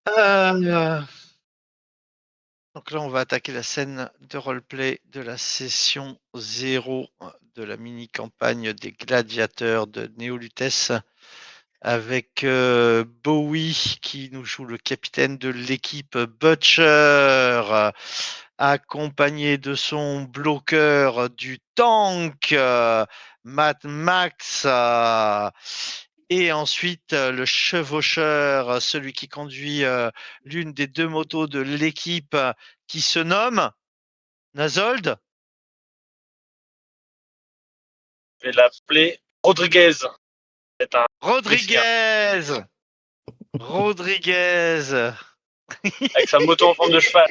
Heu, donc là, on va attaquer la scène de roleplay de la session 0 de la mini campagne des gladiateurs de Néolutes avec, Bowie qui nous joue le capitaine de l'équipe Butcher, accompagné de son bloqueur du tank, Mad Max, et ensuite, le chevaucheur, celui qui conduit, l'une des 2 motos de l'équipe, qui se nomme Nazold? Je vais l'appeler Rodriguez. C'est un Mexicain Rodriguez! Rodriguez! avec sa moto en forme de cheval.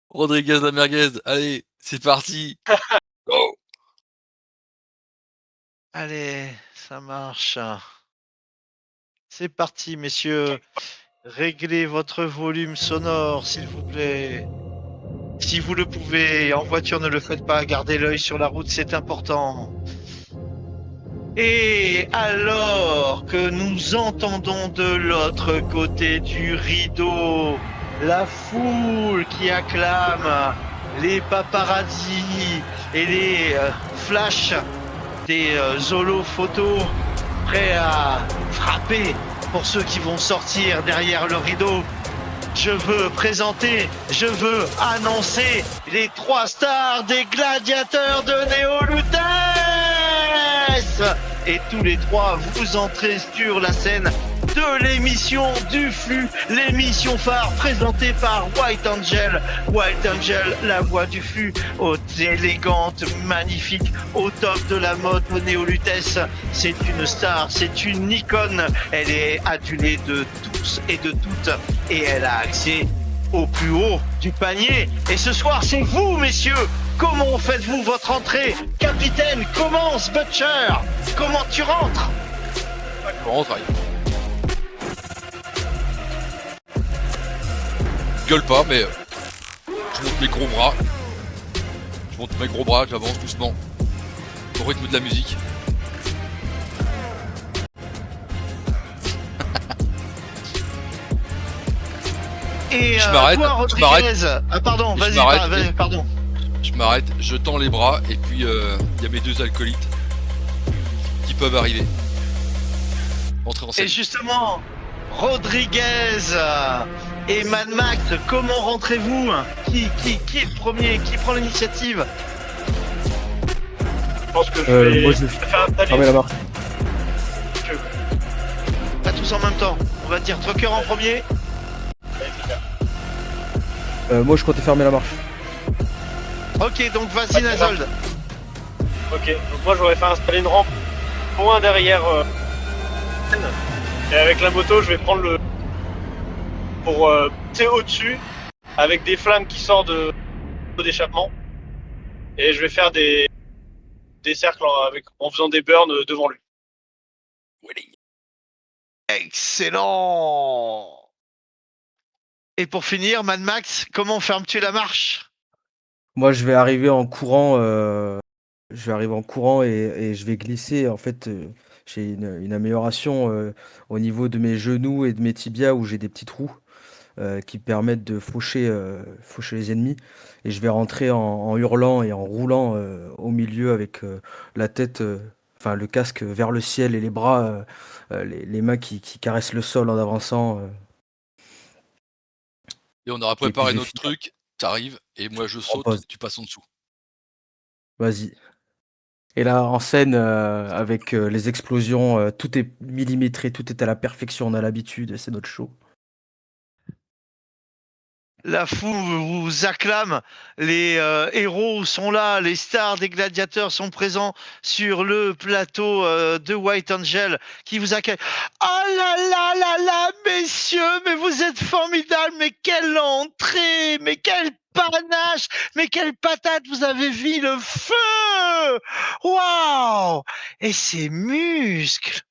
Rodriguez la merguez, allez, c'est parti. Go. Allez, ça marche. C'est parti, messieurs. Réglez votre volume sonore, s'il vous plaît. Si vous le pouvez, en voiture, ne le faites pas. Gardez l'œil sur la route, c'est important. Et alors que nous entendons de l'autre côté du rideau la foule qui acclame, les paparazzis et les flashs des photos prêts à frapper pour ceux qui vont sortir derrière le rideau, je veux annoncer les 3 stars des gladiateurs de Néolutes. Et tous les 3, vous entrez sur la scène de l'émission du flux, l'émission phare présentée par White Angel. White Angel, la voix du flux, haute, élégante, magnifique, au top de la mode au Néolutes. C'est une star, c'est une icône. Elle est adulée de tous et de toutes. Et elle a accès au plus haut du panier. Et ce soir, c'est vous, messieurs. Comment faites-vous votre entrée? Capitaine, commence, Butcher. Comment tu rentres? On rentre, allez. Gueule pas, mais je monte mes gros bras. J'avance doucement. Au rythme de la musique. Et Je m'arrête, toi, je m'arrête. Rodriguez. Ah, pardon, Je vas-y, m'arrête. pardon. Je m'arrête, je tends les bras et puis il y a mes 2 acolytes qui peuvent arriver. Entrer en scène. Et justement, Rodriguez et Mad Max, comment rentrez-vous? Qui est le premier? Qui prend l'initiative? Je pense que je vais moi, je faire installer. fermer la marche. Pas tous en même temps. On va dire Trucker en premier. Moi, je comptais fermer la marche. Ok, donc vas-y, Nazold. Ok, donc moi j'aurais fait installer une rampe loin derrière. Et avec la moto, je vais prendre le. Pour passer au-dessus, avec des flammes qui sortent d'échappement. Et je vais faire des cercles en faisant des burns devant lui. Excellent. Et pour finir, Mad Max, comment fermes-tu la marche? Moi, je vais arriver en courant, et je vais glisser. En fait, j'ai une amélioration, au niveau de mes genoux et de mes tibias où j'ai des petits trous, qui permettent de faucher les ennemis et je vais rentrer en hurlant et en roulant, au milieu avec, la tête, enfin le casque vers le ciel et les bras, les mains qui caressent le sol en avançant, Et on aura et puis préparé je vais notre finir truc, t'arrives et moi je en saute, pause. tu passes en dessous. Vas-y. Et là, en scène, avec, les explosions, tout est millimétré, tout est à la perfection, on a l'habitude, c'est notre show. La foule vous acclame, les héros sont là, les stars des gladiateurs sont présents sur le plateau de White Angel qui vous accueille. Oh là là là là, messieurs, mais vous êtes formidables, mais quelle entrée, mais quel panache, mais quelle patate, vous avez vu le feu. Waouh. Et ces muscles.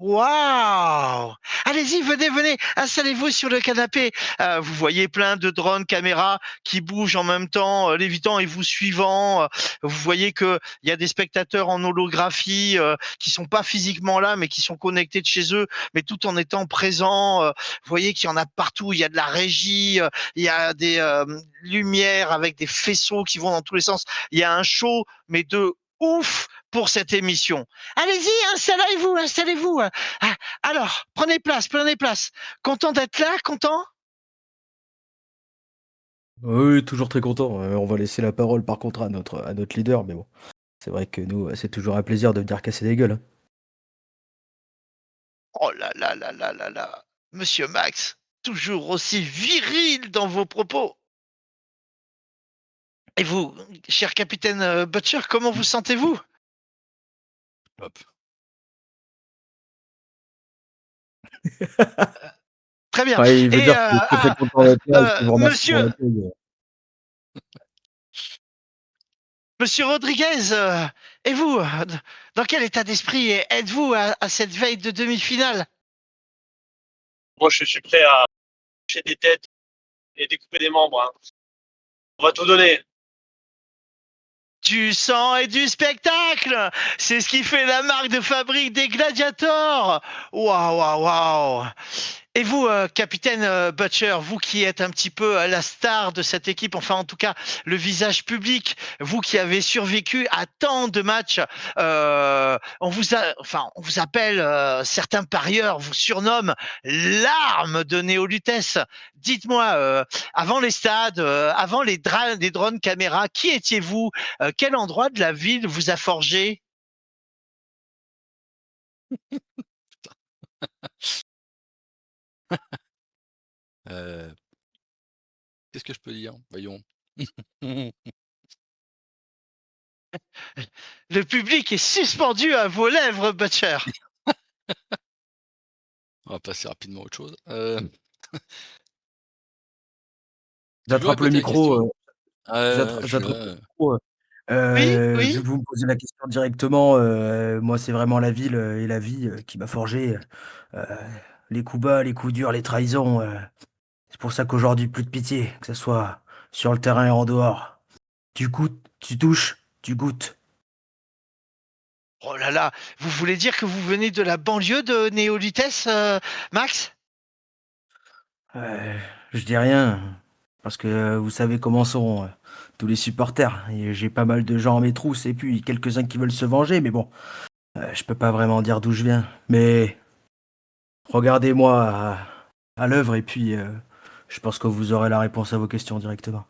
Waouh! Allez-y, venez, venez, installez-vous sur le canapé. Vous voyez plein de drones caméras qui bougent en même temps, lévitant et vous suivant. Vous voyez qu'il y a des spectateurs en holographie qui sont pas physiquement là, mais qui sont connectés de chez eux, mais tout en étant présents. Vous voyez qu'il y en a partout. Il y a de la régie, il y a des lumières avec des faisceaux qui vont dans tous les sens. Il y a un show, mais de ouf pour cette émission. Allez-y, installez-vous, installez-vous. Alors, prenez place, prenez place. Content d'être là, content? Oui, toujours très content. On va laisser la parole par contre à notre leader, mais bon, c'est vrai que nous, c'est toujours un plaisir de venir casser des gueules, hein. Oh là là là là là là. Monsieur Max, toujours aussi viril dans vos propos. Et vous, cher capitaine Butcher, comment vous sentez-vous? Hop. Très bien. Ouais, il veut Et dire qu'il est très, très content d'être là et qu'il vous remercie pour monsieur, l'accueil. monsieur Rodriguez, et vous, dans quel état d'esprit êtes-vous à cette veille de demi-finale? Moi, je suis prêt à lâcher des têtes et découper des membres, hein. On va tout donner. Du sang et du spectacle! C'est ce qui fait la marque de fabrique des gladiators! Waouh, waouh, waouh! Et vous, capitaine Butcher, vous qui êtes un petit peu la star de cette équipe, enfin en tout cas le visage public, vous qui avez survécu à tant de matchs, on vous appelle, certains parieurs vous surnomment l'arme de Néolutès. Dites-moi, avant les stades, avant les drones caméras, qui étiez-vous? Quel endroit de la ville vous a forgé? Euh, Qu'est-ce que je peux dire? Voyons. Le public est suspendu à vos lèvres, Butcher. On va passer rapidement à autre chose. Tu peux J'attrape le répéter la micro, question? j'attrape le micro. Oui, Vu oui. que vous me posez la question directement, moi, c'est vraiment la ville et la vie qui m'a forgé. euh, les coups bas, les coups durs, les trahisons. C'est pour ça qu'aujourd'hui, plus de pitié, que ce soit sur le terrain et en dehors. Tu goûtes, tu touches, tu goûtes. Oh là là, vous voulez dire que vous venez de la banlieue de Néolithès, Max? Euh, je dis rien, parce que vous savez comment sont tous les supporters. Et j'ai pas mal de gens à mes trousses, et puis quelques-uns qui veulent se venger, mais bon, je peux pas vraiment dire d'où je viens. Mais regardez-moi à l'œuvre, et puis je pense que vous aurez la réponse à vos questions directement.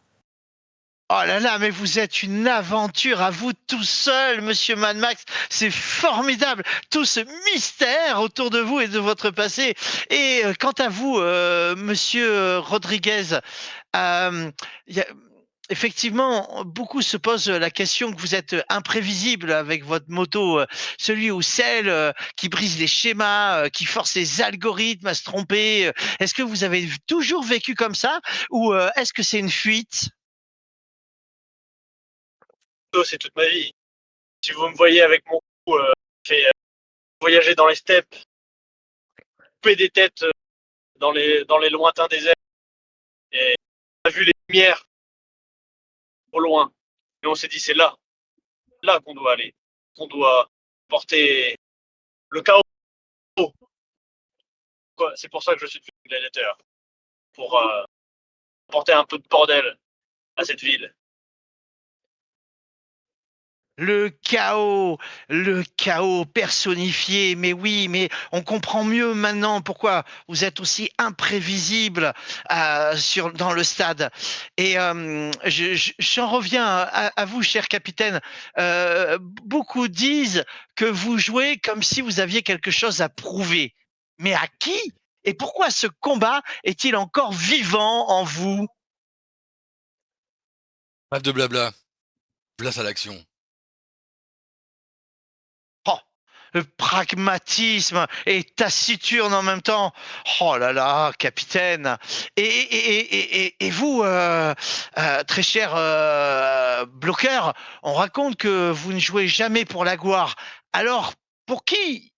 Oh là là, mais vous êtes une aventure à vous tout seul, monsieur Mad Max. C'est formidable, tout ce mystère autour de vous et de votre passé. Et quant à vous, monsieur Rodriguez, il y a effectivement, beaucoup se posent la question que vous êtes imprévisible avec votre moto, celui ou celle, qui brise les schémas, qui force les algorithmes à se tromper, Est-ce que vous avez toujours vécu comme ça ou, est-ce que c'est une fuite? C'est toute ma vie. Si vous me voyez avec mon coup, fait voyager dans les steppes, couper des têtes dans les lointains déserts, et on a vu les lumières au loin. Et on s'est dit, c'est là, là qu'on doit aller. Qu'on doit porter le chaos. C'est pour ça que je suis devenu gladiateur. Pour porter un peu de bordel à cette ville. Le chaos personnifié. Mais oui, mais on comprend mieux maintenant pourquoi vous êtes aussi imprévisible dans le stade. Et j'en reviens à vous, cher capitaine. Beaucoup disent que vous jouez comme si vous aviez quelque chose à prouver. Mais à qui? Et pourquoi ce combat est-il encore vivant en vous? Pas de blabla, place à l'action. Oh, le pragmatisme et taciturne en même temps. Oh là là, capitaine. Et vous, très cher bloqueur, on raconte que vous ne jouez jamais pour la gloire. Alors, pour qui?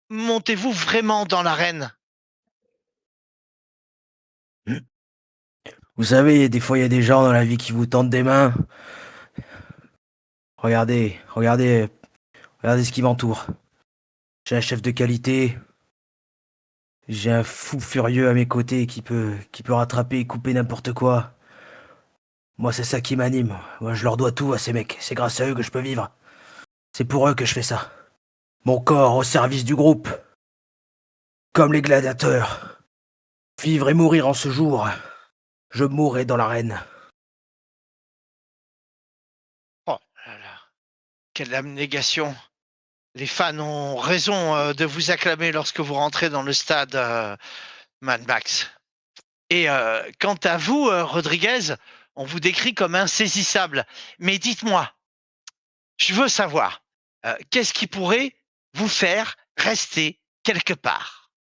montez-vous vraiment dans l'arène? Vous savez, des fois, il y a des gens dans la vie qui vous tendent des mains. Regardez ce qui m'entoure. J'ai un chef de qualité, j'ai un fou furieux à mes côtés qui peut rattraper et couper n'importe quoi. Moi, c'est ça qui m'anime. Moi, je leur dois tout à ces mecs. C'est grâce à eux que je peux vivre. C'est pour eux que je fais ça. Mon corps au service du groupe. Comme les gladiateurs. Vivre et mourir en ce jour. Je mourrai dans l'arène. Oh là là, quelle abnégation! Les fans ont raison de vous acclamer lorsque vous rentrez dans le stade, Mad Max. Et quant à vous, Rodriguez, on vous décrit comme insaisissable. Mais dites-moi, je veux savoir, qu'est-ce qui pourrait vous faire rester quelque part?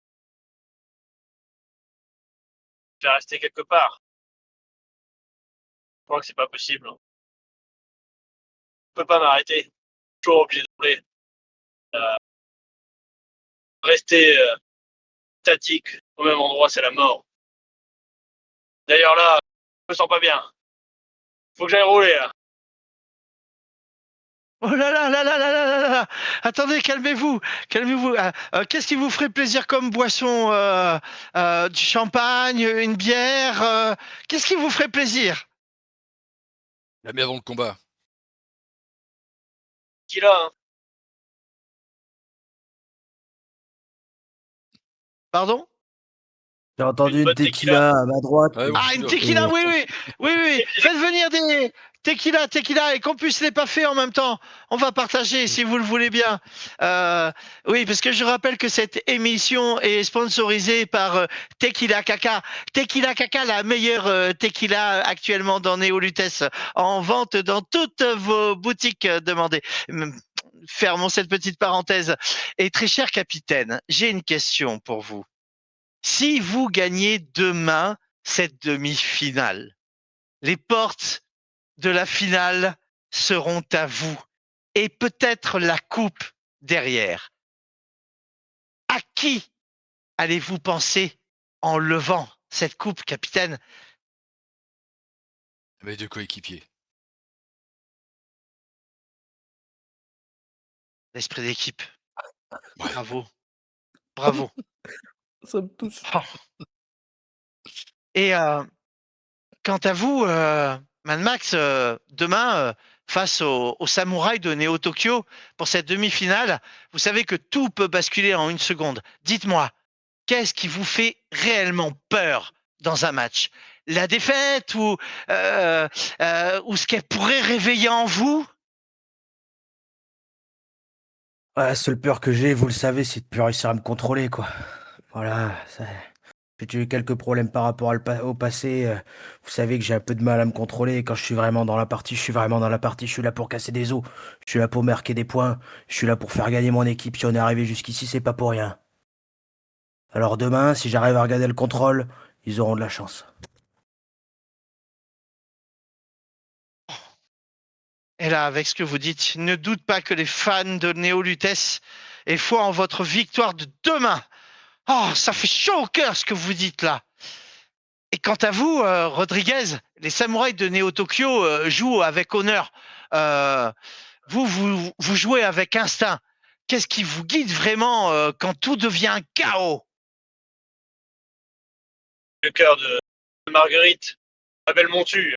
Je vais rester quelque part. Je crois que c'est pas possible. Je peux pas m'arrêter. Toujours obligé de rouler. Rester statique au même endroit, c'est la mort. D'ailleurs là, je me sens pas bien. Faut que j'aille rouler là. Oh là là là là là là là là! Attendez, calmez-vous, calmez-vous. Qu'est-ce qui vous ferait plaisir comme boisson? Du champagne, une bière? Qu'est-ce qui vous ferait plaisir? Jamais avant le combat. Qui là, hein. Pardon? J'ai Une entendu une bonne tequila. tequila à ma droite. Ouais, Ah, une aussi, tequila, Et oui, oui, oui, oui. Faites venir des tequila, et qu'on puisse les paffer en même temps. On va partager si vous le voulez bien. Oui, parce que je rappelle que cette émission est sponsorisée par Tequila Caca. Tequila Caca, la meilleure tequila actuellement dans Néolutes, en vente dans toutes vos boutiques. Demandez. Fermons cette petite parenthèse. Et très cher capitaine, j'ai une question pour vous. Si vous gagnez demain cette demi-finale, les portes de la finale seront à vous et peut-être la coupe derrière. À qui allez-vous penser en levant cette coupe, capitaine? mes deux coéquipiers. L'esprit d'équipe. Ouais. Bravo. Bravo. ça me touche. Oh. Et quant à vous, Mad Max, demain, face aux samouraïs de Neo Tokyo, pour cette demi-finale, vous savez que tout peut basculer en une seconde. Dites-moi, qu'est-ce qui vous fait réellement peur dans un match? La défaite ou ce qu'elle pourrait réveiller en vous? Ouais, la seule peur que j'ai, vous le savez, c'est de plus réussir à me contrôler, quoi. Voilà, j'ai eu quelques problèmes par rapport au passé. Vous savez que j'ai un peu de mal à me contrôler. Quand je suis vraiment dans la partie, je suis vraiment dans la partie. Je suis là pour casser des os. Je suis là pour marquer des points. Je suis là pour faire gagner mon équipe. Si on est arrivé jusqu'ici, c'est pas pour rien. Alors demain, si j'arrive à regarder le contrôle, ils auront de la chance. Et là, avec ce que vous dites, ne doute pas que les fans de Néolutes aient foi en votre victoire de demain. Oh, ça fait chaud au cœur ce que vous dites là. Et quant à vous, Rodriguez, les samouraïs de Neo Tokyo jouent avec honneur. Euh, vous jouez avec instinct. Qu'est-ce qui vous guide vraiment quand tout devient chaos? Le cœur de Marguerite, ma belle monture.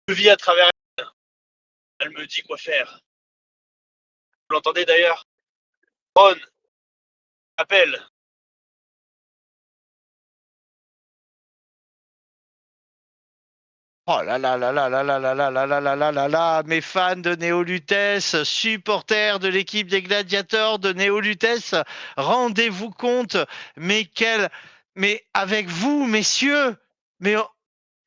Je vis à travers elle. Elle me dit quoi faire. Vous l'entendez d'ailleurs? Ron, appelle. Oh là là là là là là là là là là là là là là, mes fans de Néolutes, supporters de l'équipe des gladiateurs de Néolutes, rendez-vous compte, mais avec vous, messieurs, mais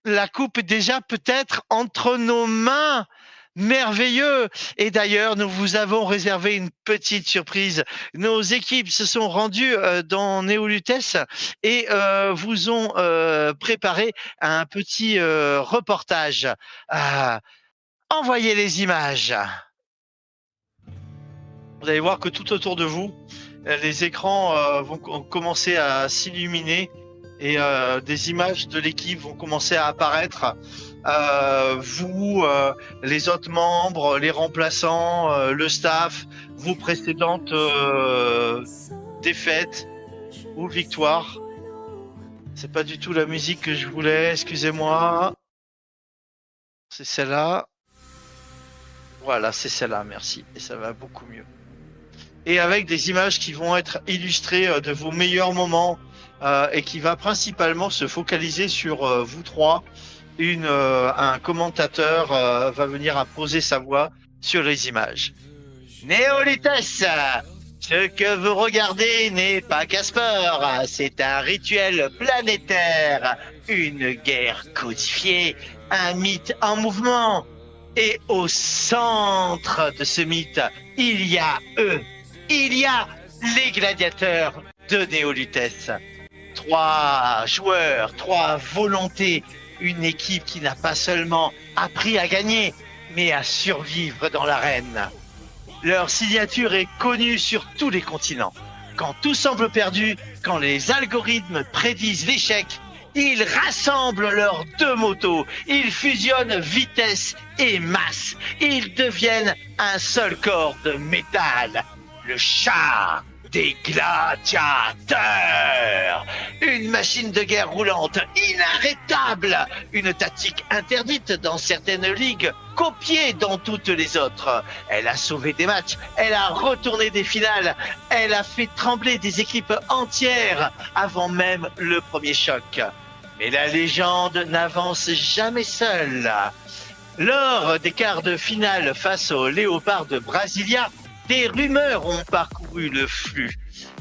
la coupe est déjà peut-être entre nos mains. Merveilleux. Et d'ailleurs, nous vous avons réservé une petite surprise. Nos équipes se sont rendues dans Néolutes et vous ont préparé un petit reportage. Envoyez les images. vous allez voir que tout autour de vous, les écrans vont commencer à s'illuminer et des images de l'équipe vont commencer à apparaître. Vous, les autres membres, les remplaçants, le staff, vos précédentes défaites ou victoires. C'est pas du tout la musique que je voulais, excusez-moi. C'est celle-là. Voilà, c'est celle-là, merci. Et ça va beaucoup mieux. Et avec des images qui vont être illustrées de vos meilleurs moments et qui va principalement se focaliser sur vous trois. Un commentateur va venir poser sa voix sur les images. Néolithes, ce que vous regardez n'est pas Casper, c'est un rituel planétaire, une guerre codifiée, un mythe en mouvement. Et au centre de ce mythe, il y a eux, il y a les gladiateurs de Néolithes. 3 joueurs, 3 volontés, une équipe qui n'a pas seulement appris à gagner, mais à survivre dans l'arène. Leur signature est connue sur tous les continents. Quand tout semble perdu, quand les algorithmes prédisent l'échec, ils rassemblent leurs 2 motos, ils fusionnent vitesse et masse, ils deviennent un seul corps de métal, le char des gladiateurs. Une machine de guerre roulante, inarrêtable, une tactique interdite dans certaines ligues, copiée dans toutes les autres. Elle a sauvé des matchs, elle a retourné des finales, elle a fait trembler des équipes entières avant même le premier choc. Mais la légende n'avance jamais seule. Lors des quarts de finale face aux Léopards de Brasilia, des rumeurs ont parcouru le flux.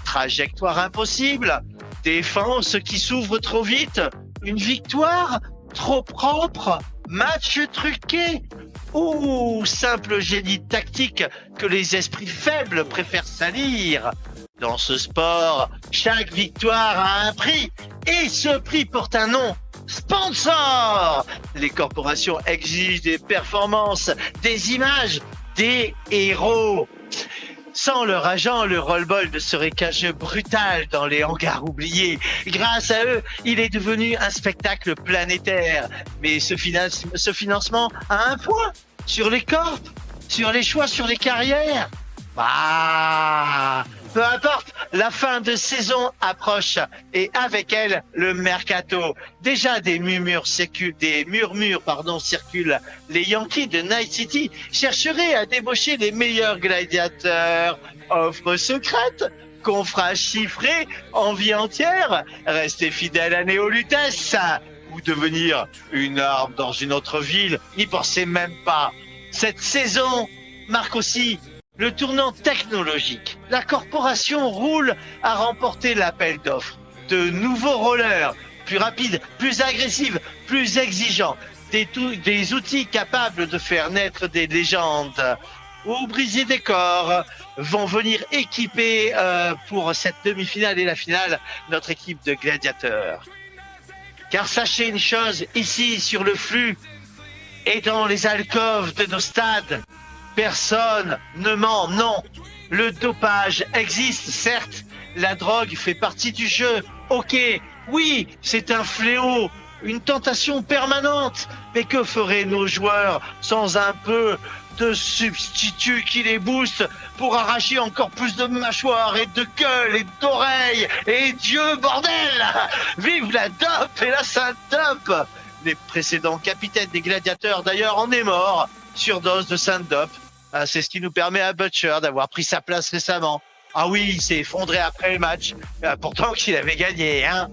Trajectoire impossible, défense qui s'ouvre trop vite, une victoire trop propre, match truqué ou simple génie tactique que les esprits faibles préfèrent salir. Dans ce sport, chaque victoire a un prix et ce prix porte un nom. Sponsor! Les corporations exigent des performances, des images, des héros. Sans leur agent, le roll-ball ne serait qu'un jeu brutal dans les hangars oubliés. Grâce à eux, il est devenu un spectacle planétaire. Mais ce financement a un poids sur les corps, sur les choix, sur les carrières. Bah, peu importe, la fin de saison approche et avec elle le mercato. Déjà des murmures circulent. Les Yankees de Night City chercheraient à débaucher les meilleurs gladiateurs. Offre secrète, contrat chiffré, en vie entière, rester fidèle à Néolithes ou devenir une arme dans une autre ville, n'y pensez même pas. Cette saison marque aussi le tournant technologique. La corporation roule à remporter l'appel d'offres. De nouveaux rollers, plus rapides, plus agressifs, plus exigeants. Des outils capables de faire naître des légendes ou briser des corps vont venir équiper pour cette demi-finale et la finale notre équipe de gladiateurs. Car sachez une chose, ici sur le flux et dans les alcôves de nos stades, personne ne ment, non. Le dopage existe, certes. La drogue fait partie du jeu. Ok, oui, c'est un fléau, une tentation permanente. Mais que feraient nos joueurs sans un peu de substitut qui les booste pour arracher encore plus de mâchoires et de gueules et d'oreilles. Et Dieu, bordel! Vive la dope et la sainte dope! Les précédents capitaines des gladiateurs, d'ailleurs, en est mort. Surdose de sainte dope. C'est ce qui nous permet à Butcher d'avoir pris sa place récemment. Ah oui, il s'est effondré après le match, pourtant qu'il avait gagné, hein.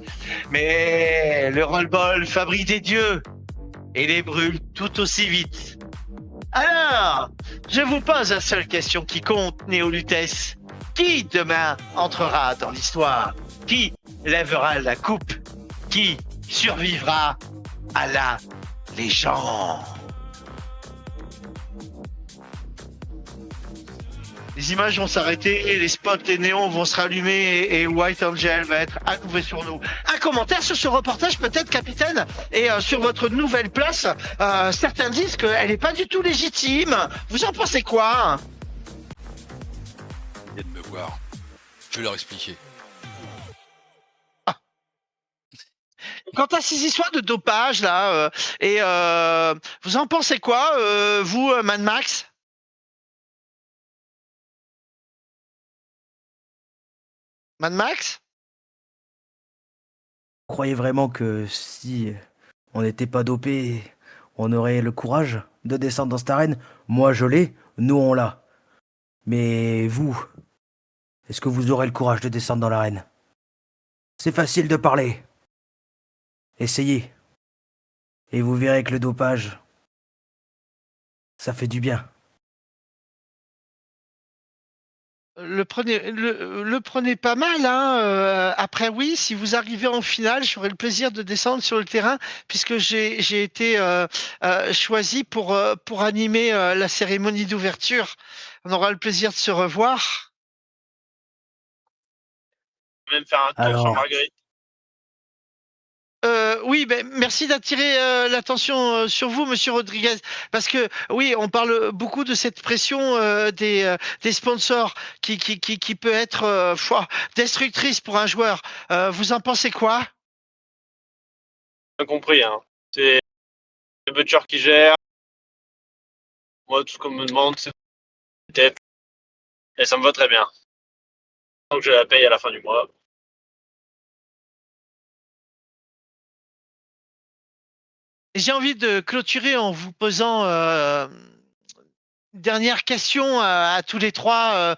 Mais le roll-ball fabrique des dieux et les brûle tout aussi vite. Alors, je vous pose la seule question qui compte, Néolithes. Qui demain entrera dans l'histoire? Qui lèvera la coupe? Qui survivra à la légende? Les images vont s'arrêter, les spots, les néons vont se rallumer et White Angel va être à nouveau sur nous. Un commentaire sur ce reportage peut-être, capitaine, et sur votre nouvelle place. Certains disent qu'elle n'est pas du tout légitime. Vous en pensez quoi? voir. Je vais leur expliquer. Quant à ces histoires de dopage, là, vous en pensez quoi, vous, Mad Max? Mad Max? Vous croyez vraiment que si on n'était pas dopé, on aurait le courage de descendre dans cette arène? Moi, je l'ai, nous, on l'a. Mais vous, est-ce que vous aurez le courage de descendre dans l'arène? C'est facile de parler. Essayez. Et vous verrez que le dopage, ça fait du bien. Le prenez pas mal, hein. Après, oui, si vous arrivez en finale, j'aurai le plaisir de descendre sur le terrain puisque j'ai été choisi pour animer la cérémonie d'ouverture. On aura le plaisir de se revoir. Même faire un tour sur Alors, Marguerite. Oui, ben, merci d'attirer l'attention sur vous, Monsieur Rodriguez, parce que oui, on parle beaucoup de cette pression des sponsors qui peut être destructrice pour un joueur. Vous en pensez quoi? Bien compris, hein. C'est le butcher qui gère. Moi, tout ce qu'on me demande, c'est des têtes. Et ça me va très bien. Donc je la paye à la fin du mois. J'ai envie de clôturer en vous posant une dernière question à tous les trois.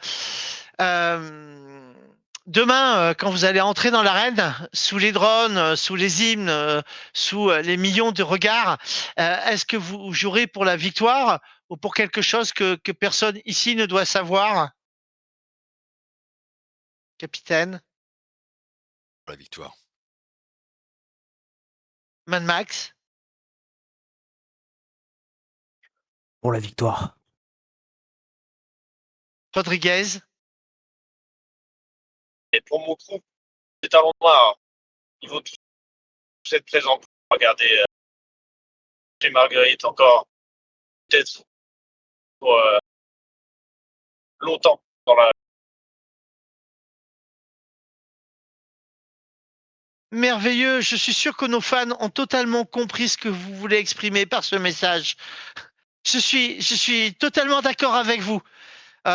Demain, quand vous allez entrer dans l'arène, sous les drones, sous les hymnes, sous les millions de regards, est-ce que vous jouerez pour la victoire ou pour quelque chose que personne ici ne doit savoir, capitaine? Pour la victoire. Mad Max? pour la victoire. Rodriguez? Et pour mon crew, c'est talons noirs. Ils vont tous être présents pour regarder chez Marguerite encore. Peut-être pour longtemps dans la. Merveilleux, je suis sûr que nos fans ont totalement compris ce que vous voulez exprimer par ce message. Je suis totalement d'accord avec vous. Vous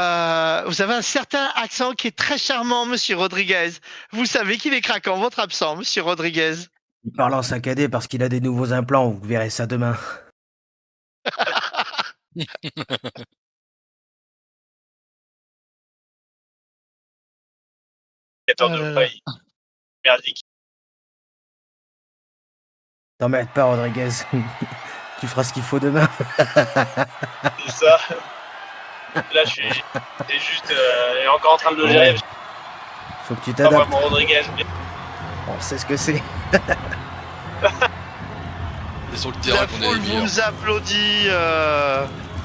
avez un certain accent qui est très charmant, Monsieur Rodriguez. Vous savez qu'il est craquant, votre accent, Monsieur Rodriguez. Il parle en saccadé parce qu'il a des nouveaux implants, vous verrez ça demain. De paille. Merdique. T'emmerde pas, Rodriguez. Tu feras ce qu'il faut demain. C'est ça. Là, c'est juste. Il est encore en train de le gérer. Faut que tu Pas t'adaptes. vraiment Rodriguez, mais On sait ce que c'est. C'est sur le terrain La qu'on est foule les meilleurs. vous applaudit.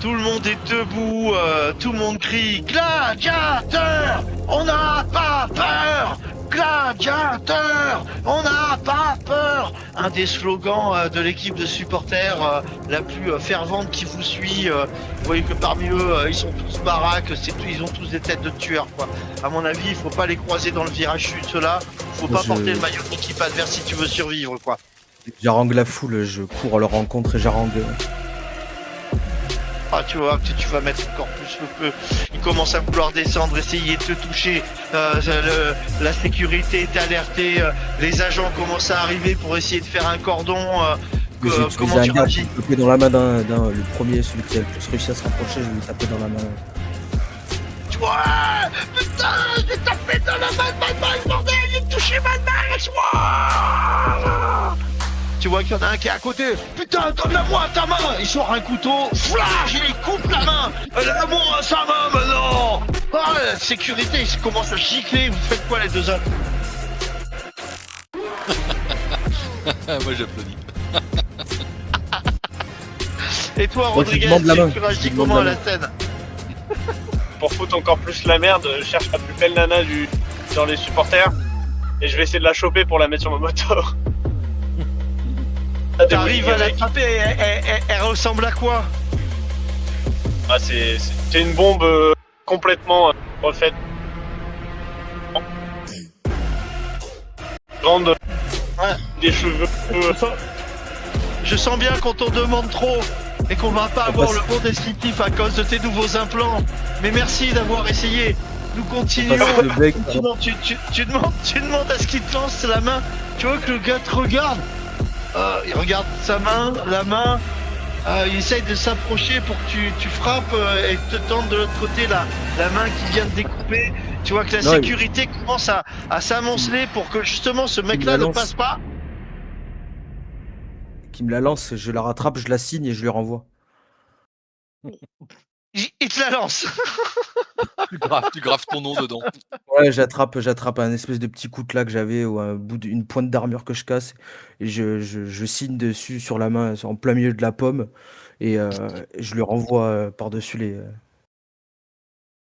Tout le monde est debout. Tout le monde crie Gladiateur! On n'a pas peur! Gladiateur! On n'a pas peur! Un des slogans de l'équipe de supporters la plus fervente qui vous suit. Vous voyez que parmi eux, ils sont tous baraques, ils ont tous des têtes de tueurs, quoi. À mon avis, il faut pas les croiser dans le virage sud, ceux-là. Faut pas porter le maillot de l'équipe adverse si tu veux survivre, quoi. J'harangue la foule, je cours à leur rencontre et j'harangue. Ah, tu vois, tu vas mettre encore plus le feu. Ils commencent à vouloir descendre, essayer de te toucher. La sécurité est alertée. Les agents commencent à arriver pour essayer de faire un cordon. J'ai Comment tu un gars réagis? qui tapé dans la main le premier, celui qui a le plus réussi à se rapprocher, je lui ai tapé dans la main. Tu vois, putain, je l'ai tapé dans la main de Mad Max, bordel, j'ai touché Mad Max. Ouah. Tu vois qu'il y en a un qui est à côté. Putain, donne-la-moi ta main. Il sort un couteau. Flash, il lui coupe la main. Donne-la-moi sa main maintenant. Ah, la sécurité, il commence à gicler. Vous faites quoi les deux hommes? Moi j'applaudis. Et toi, Moi, je lui Rodriguez, demande la main. tu réagis Je lui demande comment à la la scène? pour foutre encore plus la merde, je cherche la plus belle nana dans les supporters. Et je vais essayer de la choper pour la mettre sur ma moto. T'arrives à l'attraper, elle ressemble à quoi? Ah, c'est une bombe complètement refaite. vendre Ouais. des cheveux. Je sens bien qu'on t'en demande trop et qu'on va pas avoir passe- le bon descriptif à cause de tes nouveaux implants. Mais merci d'avoir essayé. Nous On continuons. passe le bec. Tu demandes à ce qu'il te lance la main. Tu vois que le gars te regarde. Il regarde sa main, la main. Il essaye de s'approcher pour que tu frappes et te tende de l'autre côté la main qui vient de découper. Tu vois que la Non, sécurité commence à s'amonceler pour que justement ce mec-là la ne lance. passe pas. Qui me la lance, je la rattrape, je la signe et je lui renvoie. Il te la lance. Tu graves ton nom dedans. Ouais, j'attrape un espèce de petit coutelas que j'avais ou un bout une pointe d'armure que je casse et je signe dessus sur la main, en plein milieu de la pomme et je lui renvoie par-dessus les.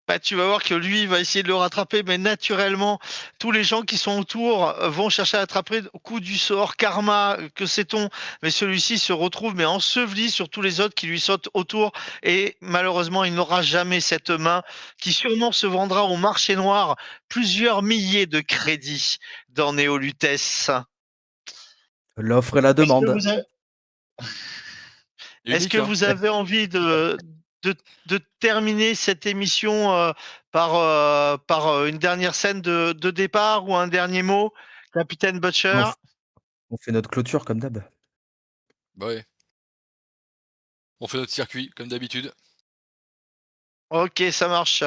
Bah, tu vas voir que lui, il va essayer de le rattraper, mais naturellement, tous les gens qui sont autour vont chercher à attraper au coup du sort, karma, que sait-on, mais celui-ci se retrouve mais enseveli sur tous les autres qui lui sautent autour, et malheureusement, il n'aura jamais cette main qui sûrement se vendra au marché noir plusieurs milliers de crédits dans Néolutes. L'offre et la Est-ce que demande. vous avez, est-ce Unique, que hein. vous avez envie de, de terminer cette émission par une dernière scène de départ ou un dernier mot, Capitaine On Butcher? f on fait notre clôture comme d'hab. Bah ouais. On fait notre circuit, comme d'habitude. Ok, ça marche.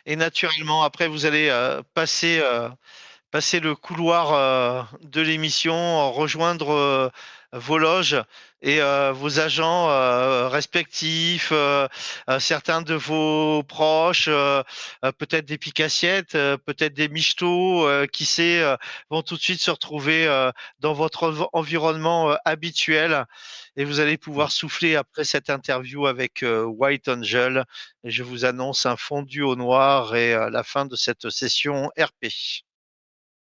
Et naturellement, après, vous allez passer le couloir de l'émission, rejoindre vos loges et vos agents respectifs, certains de vos proches, peut-être des picassiettes, peut-être des michetots, qui sait, vont tout de suite se retrouver dans votre environnement habituel et vous allez pouvoir souffler après cette interview avec White Angel. Et je vous annonce un fondu au noir et la fin de cette session RP.